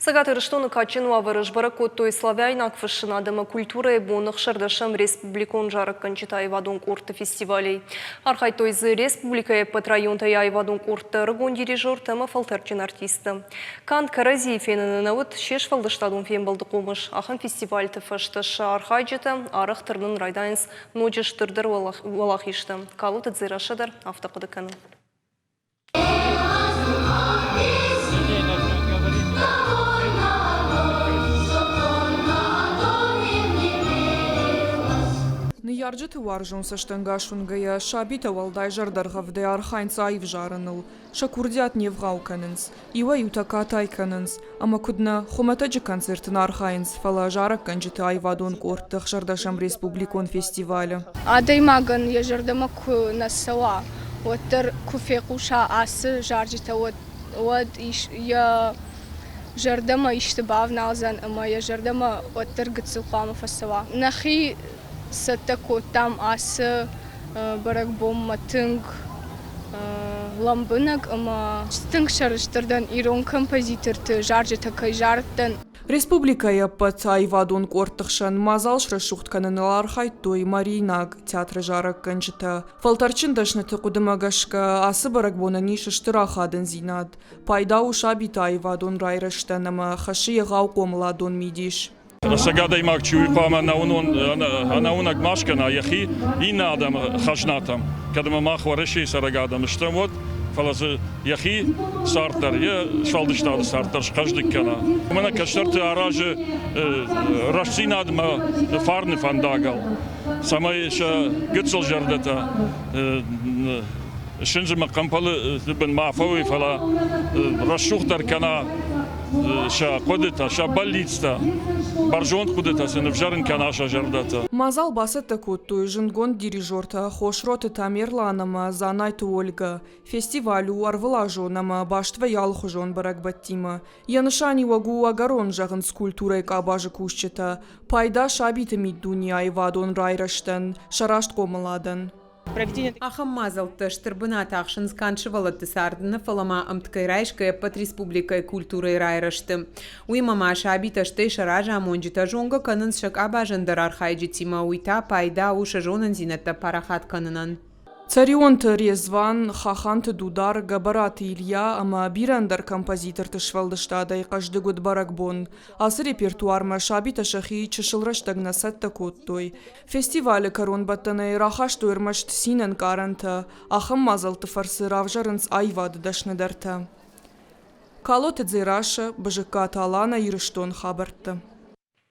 Сагаты Рыштоны Качинова вырыш баракоттой славяйнак фашинадыма культура и бонных шардашам республикон жарык кончита айвадун курты фестивалей. Архай тойзы республика патрайонта и айвадун курты рыгон дирижер тема фалтарчин артисты. Кант Карази фенаны навыд шеш фалдыштадун фен балды комыш. Ахан фестиваль фашташа архай жеті арық тырнын райдайнс ноджиш тырдыр валахишты. Калуты дзирашадар автоқыдыканы. Ярджеты варжун саштангашунгая шабита валдай жардаргавде архайнца айвжарыныл. Шакурдят невгауканынс. Ива ютака тайканынс. Ама кудна хуматаджи концертын архайнс фала жарак канджеты айвадун кортых жардашам республикон фестиваля. Адаймаган я жардамак насала. Оттер куфекуша асы жарджета вот я жардама иштебав налзан, ама я жардама оттер гцухама фасала. Нахи Сатако там асы баракбом матынг ламбынак, ама стынг шарыштырдан ирон композиторты жаржы такай жарттан. Республика яппат айвадун кортыхшан мазал шрашухтканыныл архайтой Маринаг театры жарак канжыта. Фалтарчин дашнаты кудымагашка асы баракбона нишыштырахадын зинад. Пайда ушабита айвадун райрыштан, ама хаши ягау комладун мидиш. Сагадай макчуй пама на унак машкана яхи и надам хашнатам. Когда мы махвареши сарагадам, что вот фалазы яхи сартер я шалдыштады сартер каждыккана. У меня каштарты аражи рашцинад ма фарны фандагал. Сама еще гыцл жардата. Шинжи макампалы бен мафави фала рашухтар кана ша кодета ша баллиста. Баржон кудета сеневжарын канаша жардата. Мазал басыта куттуй жингон дирижерта хошроты тамерланама занайту Ольга. Фестивалю арвылажонама баштва ялхужон баракбаттима. Янышани вагу агарон жагын скульптурай кабажы кушчета. Пайда шабиты миддуни айвадон райраштан, шарашт комаладан. Ахам мазалты штырбына тақшын сканчывалы тысардыны фалама амткайрайшкая под республикой культуры райрашты. Уймама шабита штей шаража монджита жонга канын шак абажандар архайджи тима уйта пайда уша жонын зинетта парахат канынан. Царионты резван, хаханты дудар, габараты Илья, ама бирандар композиторты швалдыштадай каждый год баракбон. Асы репертуарма шабита шахи чышылраштагна сатта коттой. Фестивалі карон баттаны рахашту ирмашт синен каранта, ахам мазалты фарсы равжарынц айвады дашныдарта. Калоты дзираша, бжыка талана ирыштон хабарты.